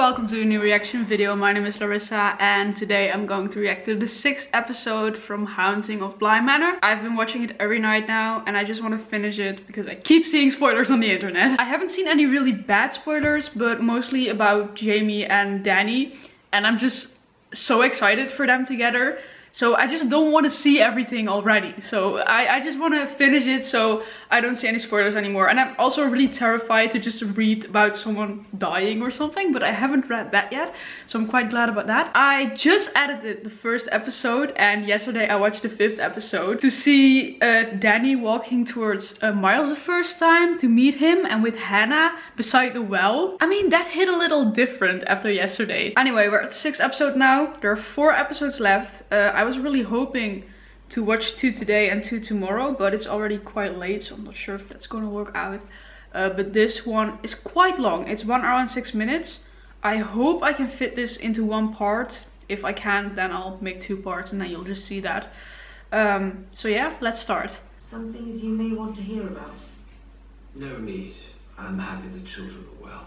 welcome to a new reaction video. My name is Larissa and today I'm going to react to the 6th episode from Haunting of Bly Manor. I've been watching it every night now and I just want to finish it because I keep seeing spoilers on the internet. I haven't seen any really bad spoilers, but mostly about Jamie and Danny, and I'm just so excited for them together. So I just don't want to see everything already. So I just want to finish it so I don't see any spoilers anymore. And I'm also really terrified to just read about someone dying or something, but I haven't read that yet. So I'm quite glad about that. I just edited the 1st episode and yesterday I watched the 5th episode to see Danny walking towards Miles the first time to meet him, and with Hannah beside the well. I mean, that hit a little different after yesterday. Anyway, we're at the 6th episode now. There are 4 episodes left. I was really hoping to watch 2 today and 2 tomorrow, but it's already quite late, so I'm not sure if that's going to work out. But this one is quite long. It's 1 hour and 6 minutes. I hope I can fit this into one part. If I can, then I'll make 2 parts and then you'll just see that. So yeah, let's start. Some things you may want to hear about. No need. I'm happy the children are well.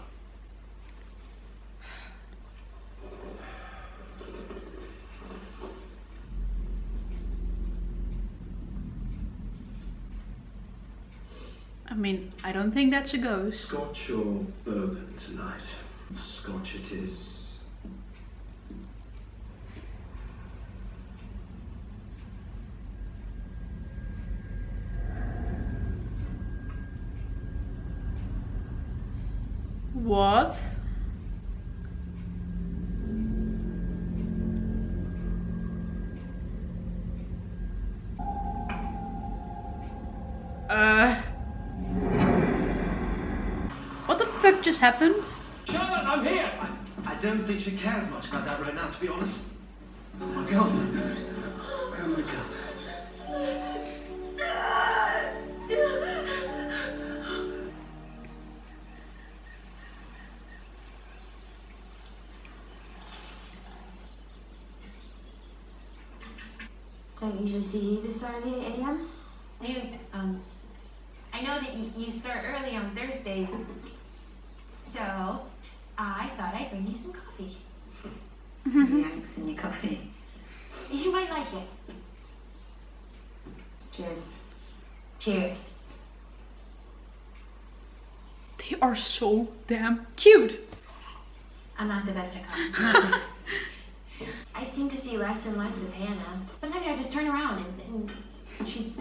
I mean, I don't think that's a ghost. Scotch or bourbon tonight? Scotch it is. What? What the fuck just happened? Charlotte, I'm here! I don't think she cares much about that right now, to be honest. Oh my god. Oh my god. Don't usually see you this early at 8 AM. Dude, I know that you start early on Thursdays, so I thought I'd bring you some coffee. Yanks in your coffee. You might like it. Cheers. Cheers. They are so damn cute. I'm not the best at coffee. I seem to see less and less of Hannah. Sometimes I just turn around and she's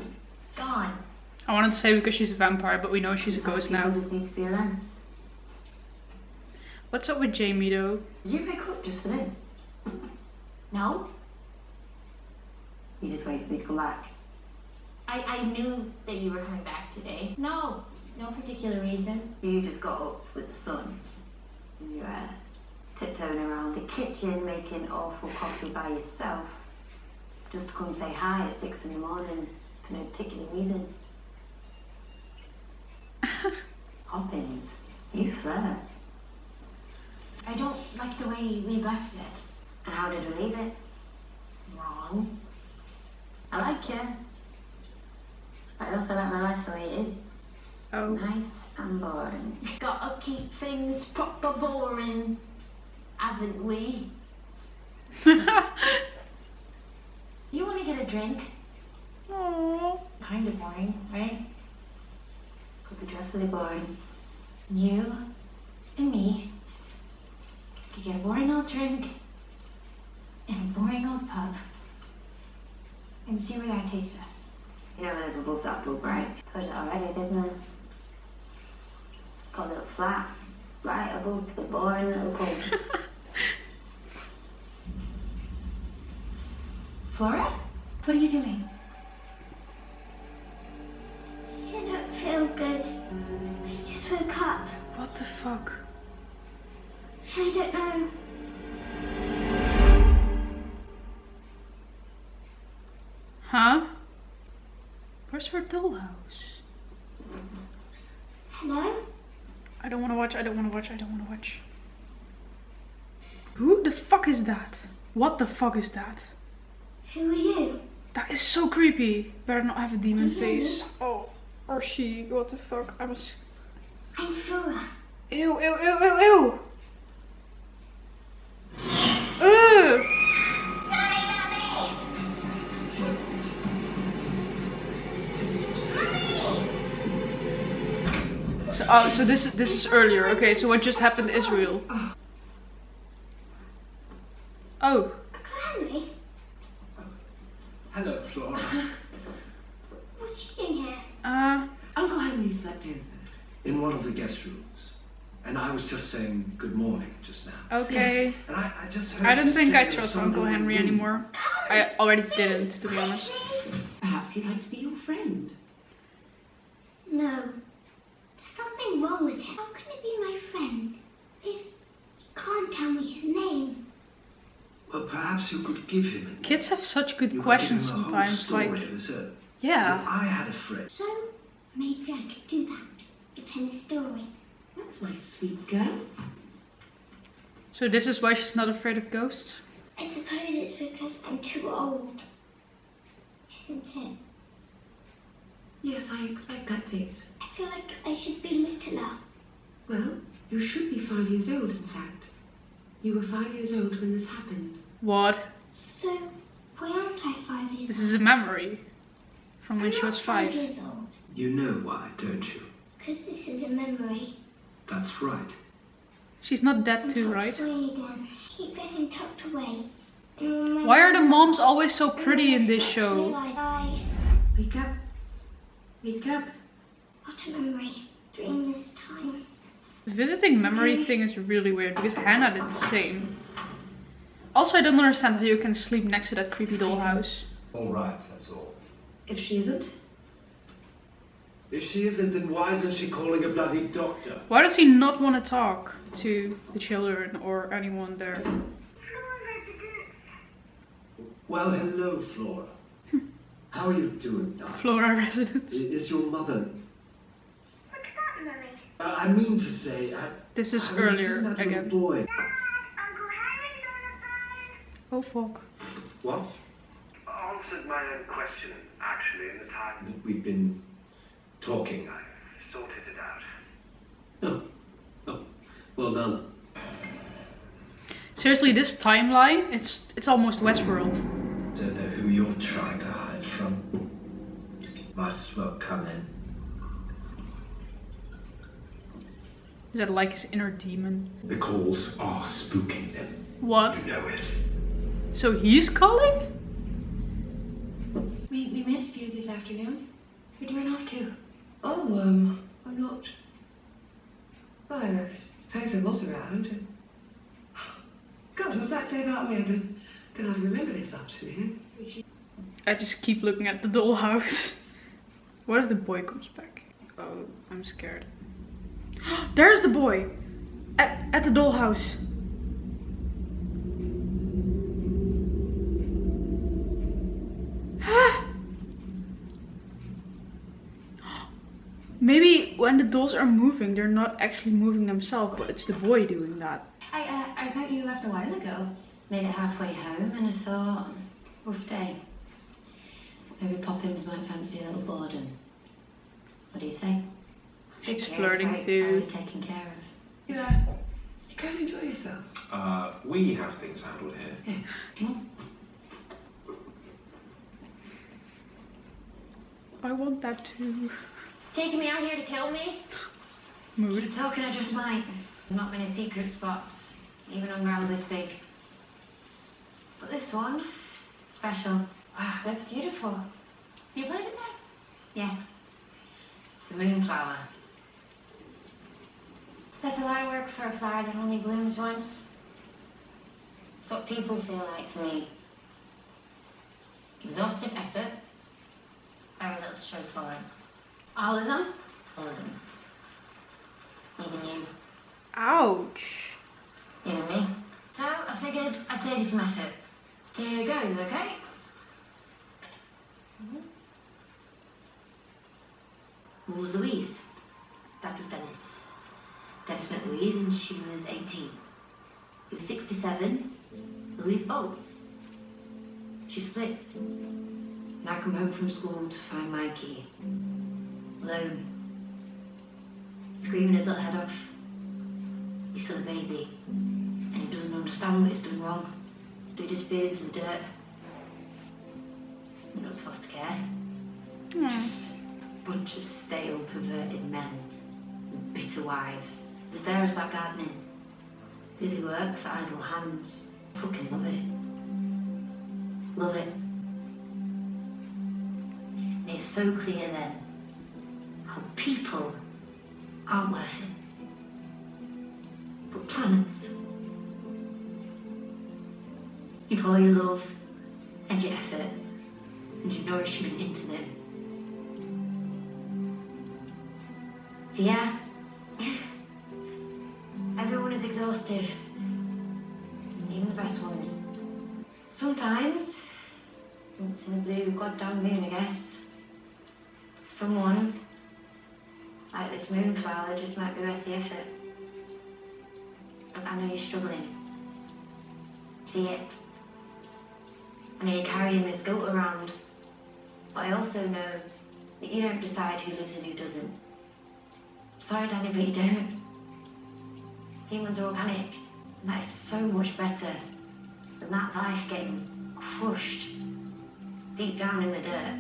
gone. I wanted to say because she's a vampire, but we know she's a Sometimes ghost now. people just need to be alone. What's up with Jamie though? Did you pick up just for this? No? You just waited for me to come back? I knew that you were coming back today. No particular reason. You just got up with the sun and you're tiptoeing around the kitchen making awful coffee by yourself just to come say hi at 6 in the morning for no particular reason. Hoppins, you flirt. I don't like the way we left it. And how did we leave it? Wrong. I like you. But I also like my life the way it is. Oh. Nice and boring. Gotta keep things proper boring, haven't we? You wanna get a drink? Aww. Kinda boring, right? Could be dreadfully boring. You and me could get a boring old drink in a boring old pub and see where that takes us. You never live above that pub, right? Told you that already, didn't I? Got a little flat right above the boring little pub. Flora? What are you doing? I don't feel good. I just woke up. What the fuck? I don't know. Huh? Where's her dollhouse? Hello? I don't want to watch, I don't want to watch, I don't want to watch. Who the fuck is that? What the fuck is that? Who are you? That is so creepy. Better not have a demon Do you face. Oh, or she, what the fuck? I'm Flora. Ew, ew, ew, ew, ew. Oh, so this is earlier. Okay, so what just happened is real. Oh. Uncle Henry, Hello, Flora. what's you doing here? Uncle Henry slept in one of the guest rooms. And I was just saying good morning just now. Okay. Yes. And I just heard I don't you think I sing a trust song Uncle in the Henry room. anymore. I already didn't, to be honest. Perhaps he'd like to be your friend. No. There's something wrong with him. How can he be my friend if he can't tell me his name? Well, perhaps you could give him a Kids have such good You could questions give him a whole sometimes. story Like, of his own. yeah. I had a friend. So, maybe I could do that. Give him a story. That's my sweet girl. So this is why she's not afraid of ghosts? I suppose it's because I'm too old. Isn't it? Yes, I expect that's it. I feel like I should be littler. Well, you should be 5 years old, in fact. You were 5 years old when this happened. What? So, why aren't I 5 years This old? is a memory from when I'm she was not 5. 5 years old. You know why, don't you? Because this is a memory. That's right. She's not dead I'm too, tucked right? away again. Keep getting tucked away. And Why are the moms always so when pretty I in this start to show? realise I... Wake up. Wake up. What a memory. During this time. The visiting memory thing is really weird because Hannah did the same. Also, I don't understand how you can sleep next to that creepy dollhouse. All right, that's all. If she isn't, If she isn't, then why isn't she calling a bloody doctor? Why does he not want to talk to the children or anyone there? Well, hello, Flora. How are you doing, darling? Flora residence. Is your mother... What's that, Mummy? I mean to say... This is have you earlier seen that again. little boy? Uncle Henry's on the phone. Oh fuck. What? Answered my own question, actually, in the time We've been talking. I've sorted it out. Oh, well done. Seriously, this timeline, it's almost Westworld. Don't know who you're trying to hide from. Might as well come in. Is that like his inner demon? The calls are spooking them. What? You know it. So he's calling? We missed you this afternoon. Where do you run off to? oh, I'm not. Well, I suppose I'm not around. God, what's that say about me? I don't know how to remember this afternoon. I just keep looking at the dollhouse. What if the boy comes back? Oh, I'm scared. There's the boy! At the dollhouse. Maybe when the dolls are moving, they're not actually moving themselves, but it's the boy doing that. I thought you left a while ago. Made it halfway home and I thought, rough day. Maybe Poppins might fancy a little boredom. What do you say? She's Yeah, flirting it's with you. already taken care of. Yeah. You go and enjoy yourselves. We have things handled here. Yes. I want that too. Taking me out here to kill me? Mood. Keep talking, I just might. There's not many secret spots, even on grounds this big. But this one, special. Wow, that's beautiful. You planted that? Yeah. It's a moonflower. That's a lot of work for a flower that only blooms once. It's what people feel like to me. Exhaustive effort, very little show for it. All of them? All of them. Even you. Ouch. You know me. So I figured I'd save you some effort. Here you go, you okay? Who was Louise? That was Dennis. Dennis met Louise when she was 18. He was 67. Louise bolts. She splits. And I come home from school to find Mikey. Alone. Screaming his little head off. He's still a baby. And he doesn't understand what he's done wrong. So he disappeared into the dirt. You know, it's foster care. Just a bunch of stale, perverted men. And bitter wives, as there as that gardening. Busy work for idle hands. Fucking love it. Love it. And it's so clear then how people aren't worth it. But plants. You pour your love and your effort and your nourishment into them. So yeah, everyone is exhaustive, even the best ones. Sometimes, once in a blue goddamn moon, I guess, someone, like this moonflower, just might be worth the effort. But I know you're struggling. See it? I know you're carrying this guilt around, but I also know that you don't decide who lives and who doesn't. Sorry, Danny, but you don't. Humans are organic, and that is so much better than that life getting crushed deep down in the dirt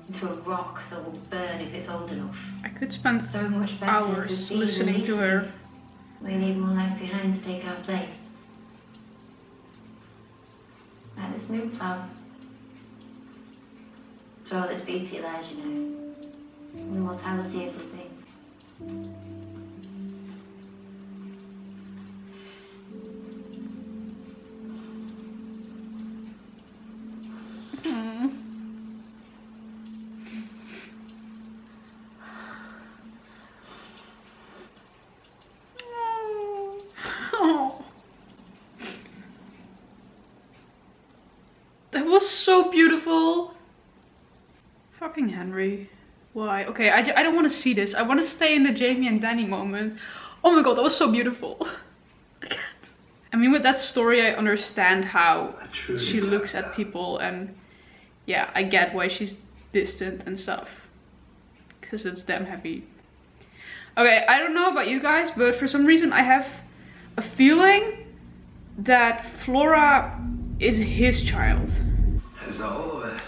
into a rock that will burn if it's old enough. I could spend So much better hours to see listening to her. We leave more life behind to take our place. Like this moonflower. To all its beauty lies, you know. The mortality of the thing. That was so beautiful. Fucking Henry. Why? Okay, I don't want to see this. I want to stay in the Jamie and Danny moment. Oh my god, that was so beautiful. I can't. I mean, with that story, I understand how she looks at people, and yeah, I get why she's distant and stuff. Because it's damn heavy. Okay, I don't know about you guys, but for some reason I have a feeling that Flora is his child. Is that all of it?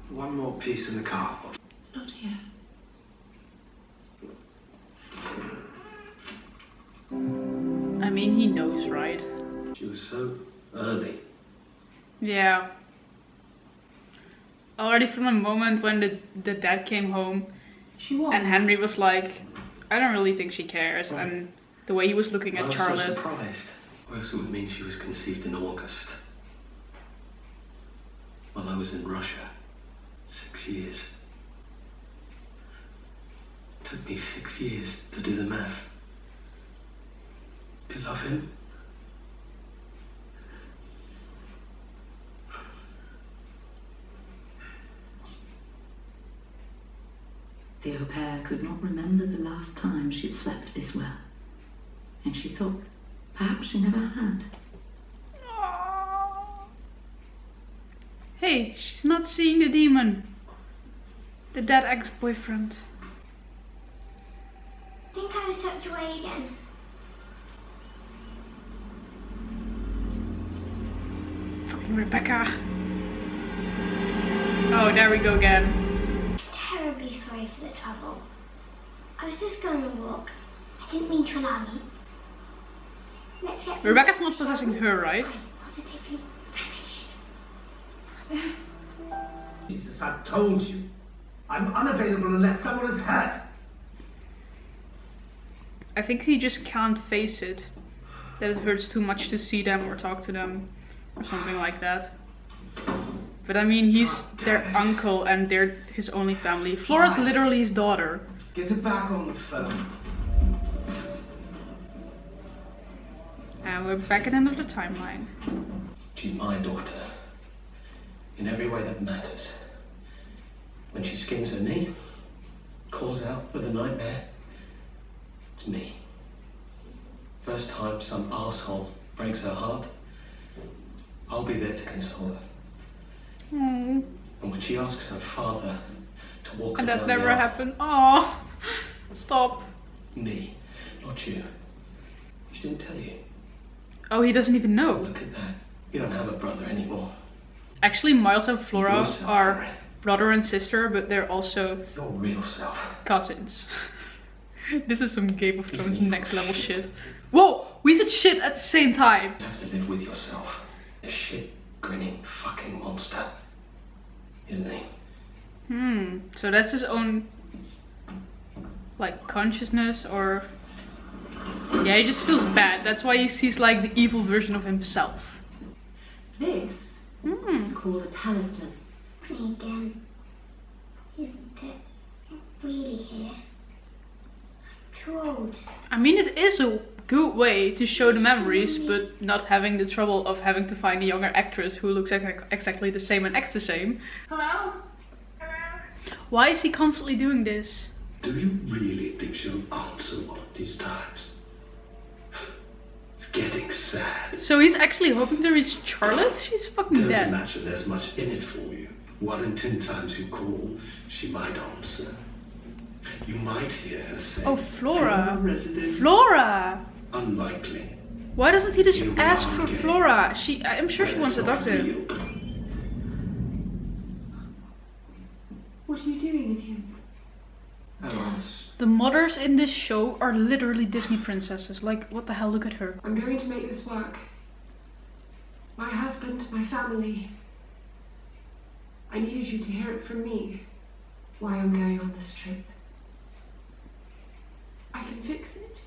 One more piece in the car. Not here. I mean, he knows, right? She was so early. Yeah. Already from the moment when the dad came home, She was. and Henry was like, I don't really think she cares, and the way he was looking I at was Charlotte. so surprised. Or else it would mean she was conceived in August. While I was in Russia. 6 years. It took me 6 years to do the math. To love him. The au pair could not remember the last time she'd slept this well, and she thought perhaps she never had. Hey, she's not seeing the demon. The dead ex-boyfriend. I think I was tucked away again. Fucking Rebecca. Oh, there we go again. Terribly sorry for the trouble. I was just going on a walk. I didn't mean to alarm you. Let's get some Rebecca's not possessing her, right? I'm positively famished. Jesus, I told you. I'm unavailable unless someone is hurt. I think he just can't face it. That it hurts too much to see them or talk to them. Or something like that. But I mean, he's their uncle and they're his only family. Flora's literally his daughter. Get her back on the phone. And we're back at another timeline. She's my daughter. In every way that matters. When she skins her knee, calls out with a nightmare, it's me. First time some arsehole breaks her heart, I'll be there to console her. Aww. And when she asks her father to walk her And down that the never aisle, happened. Oh, stop. me, not you. She didn't tell you. Oh, he doesn't even Oh, know. look at that. You don't have a brother anymore. Actually, Miles and Flora Yourself, are Harry. brother and sister, but they're also Your real self. cousins. This is some Game of Thrones next level shit. Whoa! We said shit at the same time! You have to live with yourself. The shit grinning fucking monster. Isn't he? So that's his own, like, consciousness, or... Yeah, he just feels bad. That's why he sees, like, the evil version of himself. This is called a talisman. Me again. Isn't it? Not really here. I'm too old. I mean, it is a good way to show the memories, but not having the trouble of having to find a younger actress who looks exactly the same and acts the same. Hello? Why is he constantly doing this? Do you really think she'll answer one of these times? It's getting sad. So he's actually hoping to reach Charlotte? She's fucking Don't dead. imagine there's much in it for you. 1 in 10 times you call, she might answer. You might hear her say, Oh, Flora. Resident. Flora! Unlikely. Why doesn't he just Here we ask are for again. Flora? I'm sure she But wants to it's talk not to him. real, but What are you doing with him? The mothers in this show are literally Disney princesses. Like, what the hell, look at her. I'm going to make this work. My husband, my family. I needed you to hear it from me. Why I'm going on this trip. I can fix it.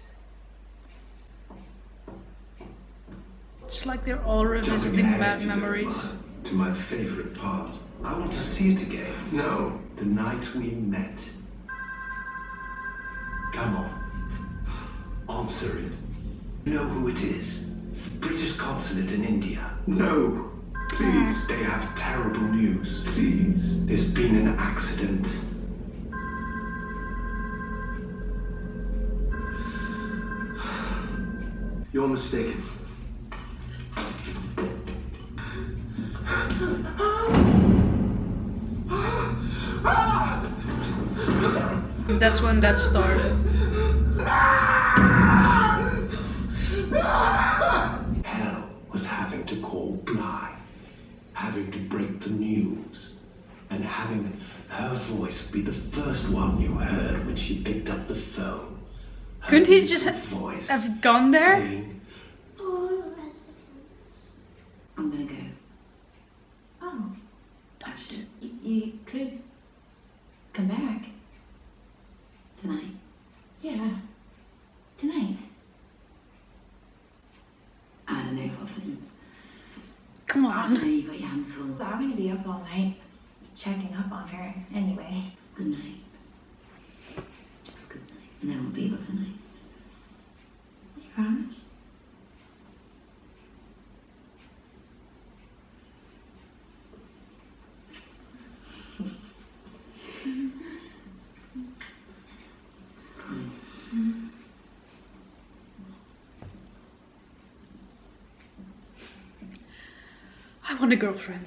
It's like they're all jumping revisiting ahead, bad if you don't memories. mind, to my favorite part. I want to see it again. No, the night we met. Come on. Answer it. You know who it is. It's the British consulate in India. No. Please. They have terrible news. Please. There's been an accident. You're mistaken. That's when that started. Hell was having to call Bly, having to break the news, and having her voice be the first one you heard when she picked up the phone. Her Couldn't he just voice have gone there? saying, Poor residents. I'm gonna go. Oh, Touched. you could come back. Tonight. Yeah, tonight. I don't know, Hoffins. Come I know on. you got your hands full. I'm gonna be up all night, checking up on her anyway. Good night. Just good night. And there won't be other nights. You promise? Promise. I want a girlfriend.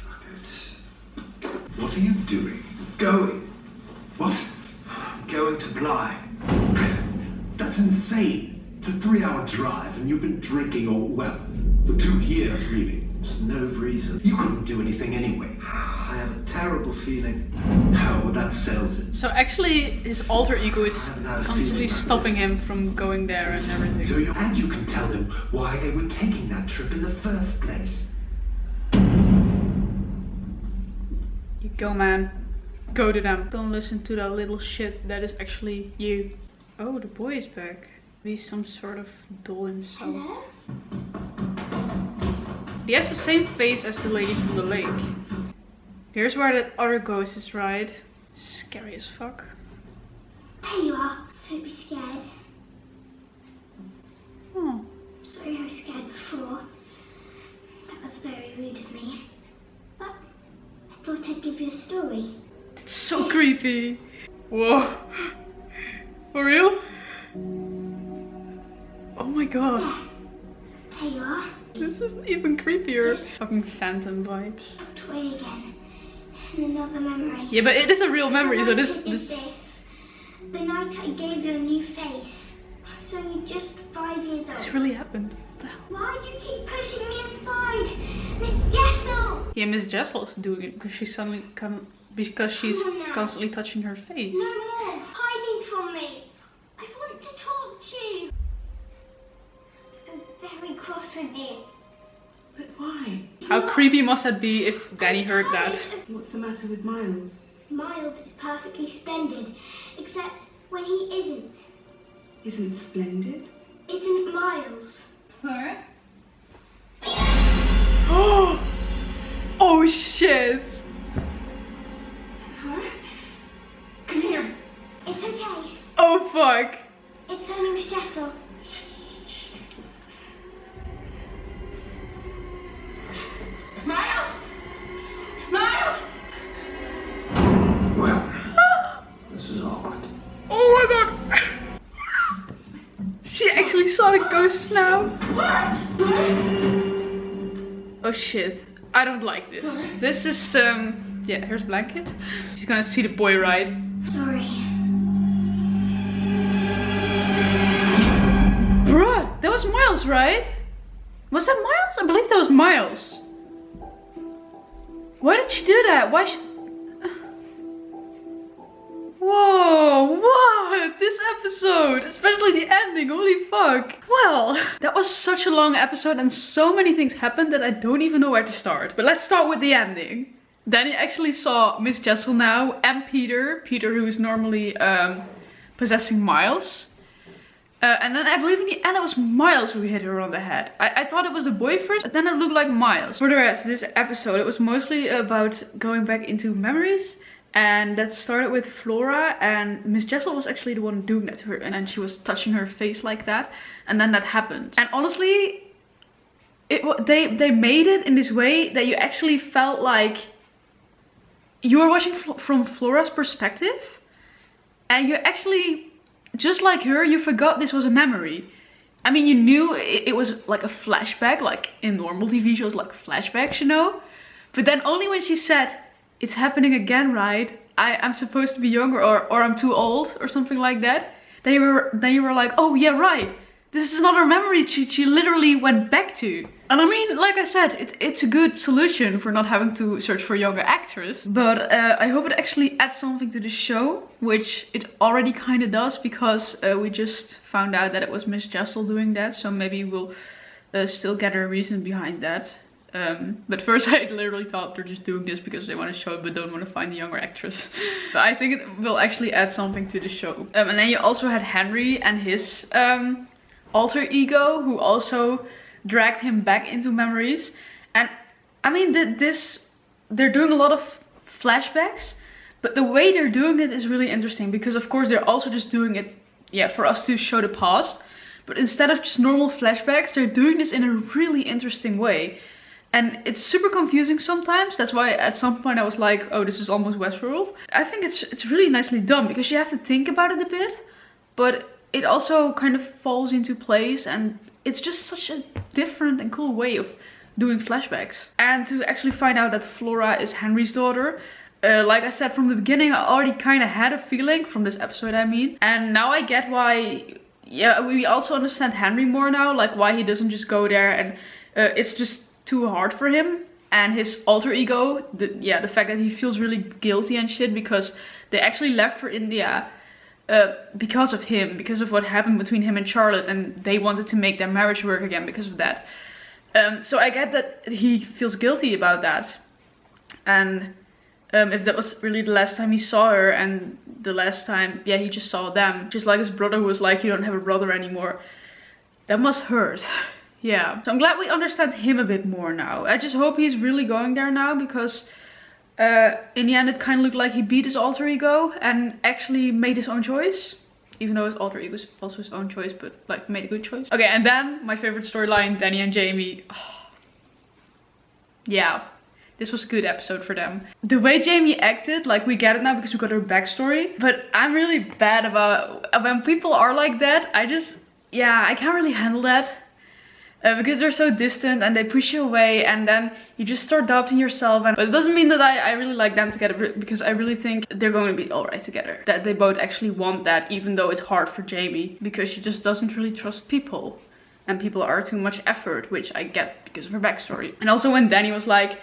Fuck it. What are you doing? Going. What? Going to Bly. That's insane. It's a 3-hour drive and you've been drinking all, well, for 2 years really. There's no reason. You couldn't do anything anyway. I have a terrible feeling. Oh, that sells it. So actually, his alter ego is haven't had a constantly feeling like stopping this. him from going there and So everything. and you can tell them why they were taking that trip in the first place. You go, man. Go to them. Don't listen to that little shit that is actually you. Oh, the boy is back. He's some sort of doll himself. Hello? He has the same face as the lady from the lake. Here's where that other ghost is, right? Scary as fuck. There you are. Don't be scared. Oh. Sorry I was scared before. That was very rude of me. But I thought I'd give you a story. It's so creepy. Whoa. For real? Oh my god. There. There you are. This is even creepier. Fucking phantom vibes. Tucked away again. In another memory. Yeah, but it is a real memory, so How this... nice is this? The night I gave you a new face. I was only just 5 years old. This really happened. What the hell? Why do you keep pushing me aside? Miss Jessel! Yeah, Miss Jessel's doing it because she's suddenly because she's Come on now. constantly touching her face. No more hiding from me. I want to talk to you. I'm very cross with you. But why? How creepy must that be if Danny heard that? What's the matter with Miles? Miles is perfectly splendid, except when he isn't. Isn't splendid? Isn't Miles. Laura? Oh shit! Clara? Come here. It's okay. Oh fuck! It's only Miss Jessel. Miles! Miles! Well, this is awkward. Oh my god! She actually saw the ghosts now. Clara! Clara! Oh shit. I don't like this. This is, yeah, here's a blanket. She's gonna see the boy right. Sorry. Bruh, that was Miles, right? Was that Miles? I believe that was Miles. Why did she do that? Why Whoa, what? This episode, especially the ending, holy fuck. Well, that was such a long episode and so many things happened that I don't even know where to start. But let's start with the ending. Danny actually saw Miss Jessel now and Peter who is normally possessing Miles. And then I believe in the end it was Miles who hit her on the head. I thought it was the boy first, but then it looked like Miles. For the rest of this episode, it was mostly about going back into memories. And that started with Flora, and Miss Jessel was actually the one doing that to her. And then she was touching her face like that. And then that happened. And honestly, they made it in this way that you actually felt like you were watching from Flora's perspective. And you actually, just like her, you forgot this was a memory. I mean, you knew it was like a flashback, like in normal TV shows, like flashbacks, you know? But then only when she said, "It's happening again, right? I'm supposed to be younger, or I'm too old," or something like that. Then you were like, oh yeah, right. This is another memory she literally went back to. And I mean, like I said, it's a good solution for not having to search for a younger actress. But I hope it actually adds something to the show, which it already kind of does, because we just found out that it was Miss Jessel doing that. So maybe we'll still get a reason behind that. But first I literally thought they're just doing this because they want to show it but don't want to find the younger actress. But I think it will actually add something to the show. And then you also had Henry and his alter ego, who also dragged him back into memories. And I mean, they're doing a lot of flashbacks, but the way they're doing it is really interesting, because of course they're also just doing it, yeah, for us to show the past. But instead of just normal flashbacks, they're doing this in a really interesting way. And it's super confusing sometimes. That's why at some point I was like, oh, this is almost Westworld. I think it's really nicely done, because you have to think about it a bit, but it also kind of falls into place, and it's just such a different and cool way of doing flashbacks. And to actually find out that Flora is Henry's daughter, like I said from the beginning, I already kind of had a feeling from this episode, I mean. And now I get why, yeah, we also understand Henry more now, like why he doesn't just go there, and it's just too hard for him. And his alter ego, the fact that he feels really guilty and shit because they actually left for India because of him, because of what happened between him and Charlotte, and they wanted to make their marriage work again because of that. So I get that he feels guilty about that. And if that was really the last time he saw her, and the last time, yeah, he just saw them, just like his brother who was like, you don't have a brother anymore, that must hurt. Yeah, so I'm glad we understand him a bit more now. I just hope he's really going there now, because in the end it kind of looked like he beat his alter ego and actually made his own choice. Even though his alter ego is also his own choice, but like made a good choice. Okay, and then my favorite storyline, Danny and Jamie. Oh. Yeah, this was a good episode for them. The way Jamie acted, like we get it now because we got her backstory. But I'm really bad about when people are like that. I can't really handle that. Because they're so distant and they push you away, and then you just start doubting yourself. But it doesn't mean that I really like them together, because I really think they're going to be alright together. That they both actually want that, even though it's hard for Jamie, because she just doesn't really trust people. And people are too much effort, which I get because of her backstory. And also when Danny was like,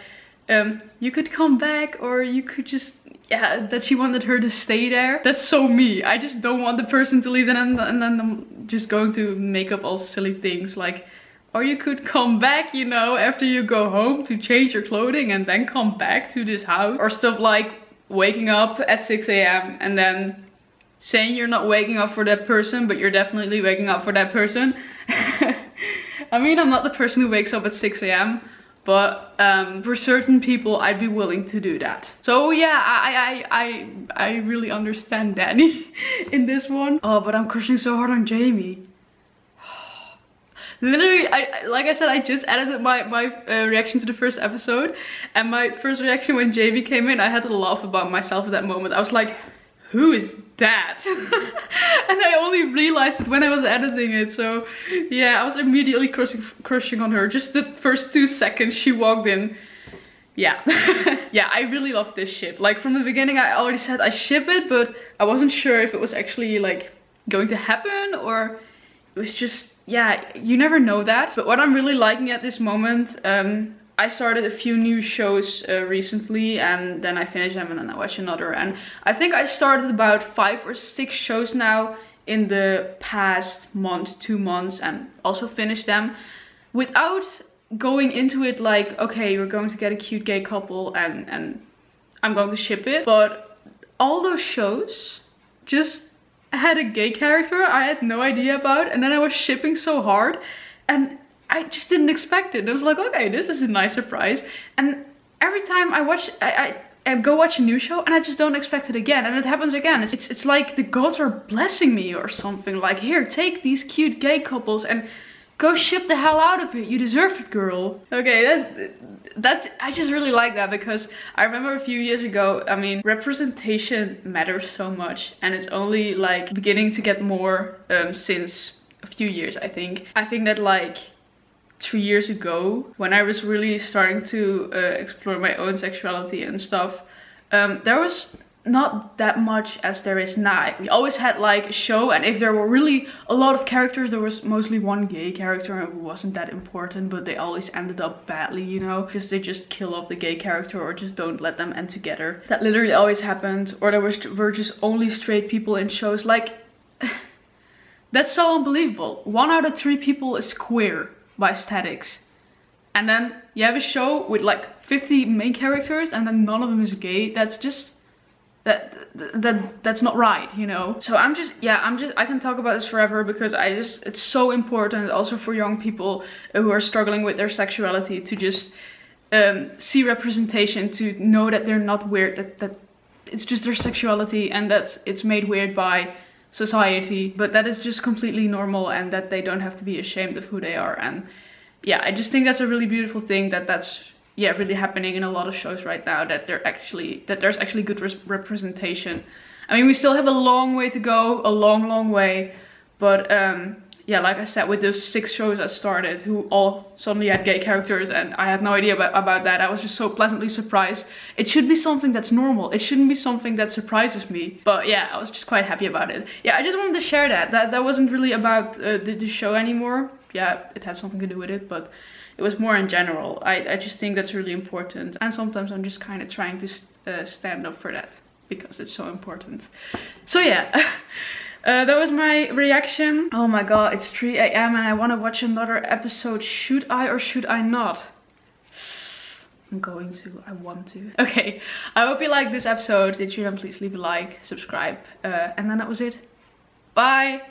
you could come back, or you could just, yeah, that she wanted her to stay there. That's so me. I just don't want the person to leave, and then I'm just going to make up all silly things like, or you could come back, you know, after you go home to change your clothing and then come back to this house. Or stuff like waking up at 6 a.m. and then saying you're not waking up for that person, but you're definitely waking up for that person. I mean, I'm not the person who wakes up at 6 a.m. but for certain people, I'd be willing to do that. So yeah, I really understand Danny in this one. Oh, but I'm crushing so hard on Jamie. Literally, like I said, I just edited my reaction to the first episode, and my first reaction when Jamie came in, I had to laugh about myself at that moment. I was like, who is that? And I only realized it when I was editing it. So yeah, I was immediately crushing on her. Just the first 2 seconds she walked in. Yeah. Yeah, I really love this ship. Like from the beginning, I already said I ship it, but I wasn't sure if it was actually like going to happen, or it was just, yeah, you never know that. But what I'm really liking at this moment, I started a few new shows recently, and then I finished them and then I watched another. And I think I started about 5 or 6 shows now in the past month, 2 months, and also finished them without going into it like, okay, we're going to get a cute gay couple and I'm going to ship it. But all those shows just had a gay character I had no idea about, and then I was shipping so hard, and I just didn't expect it. It was like, okay, this is a nice surprise. And every time I watch, I go watch a new show and I just don't expect it again, and it happens again. It's like the gods are blessing me or something. Like, here, take these cute gay couples and go ship the hell out of it. You deserve it, girl. Okay, that's I just really like that, because I remember a few years ago, I mean, representation matters so much, and it's only like beginning to get more since a few years, I think. I think that like 3 years ago, when I was really starting to explore my own sexuality and stuff, there was not that much as there is now. We always had like a show, and if there were really a lot of characters, there was mostly one gay character, and it wasn't that important, but they always ended up badly, you know, because they just kill off the gay character or just don't let them end together. That literally always happened. Or there were just only straight people in shows. Like, that's so unbelievable. 1 out of 3 people is queer by statistics, and then you have a show with like 50 main characters and then none of them is gay. That's just that's not right, you know. So I can talk about this forever, because it's so important also for young people who are struggling with their sexuality to just see representation, to know that they're not weird, that it's just their sexuality, and that it's made weird by society, but that is just completely normal, and that they don't have to be ashamed of who they are. And yeah, I just think that's a really beautiful thing, that's really happening in a lot of shows right now, that there's actually good representation. I mean, we still have a long way to go, a long way, but yeah, like I said, with those 6 shows I started, who all suddenly had gay characters, and I had no idea about that. I was just so pleasantly surprised. It should be something that's normal. It shouldn't be something that surprises me. But yeah, I was just quite happy about it. Yeah, I just wanted to share that wasn't really about the show anymore. Yeah, it had something to do with it, but it was more in general. I just think that's really important, and sometimes I'm just kind of trying to stand up for that, because it's so important. So yeah. That was my reaction. Oh my god, it's 3 a.m. and I want to watch another episode. Should I or should I not? I'm going to. I want to. Okay, I hope you liked this episode. Did you? Then please leave a like, subscribe, and then that was it. Bye!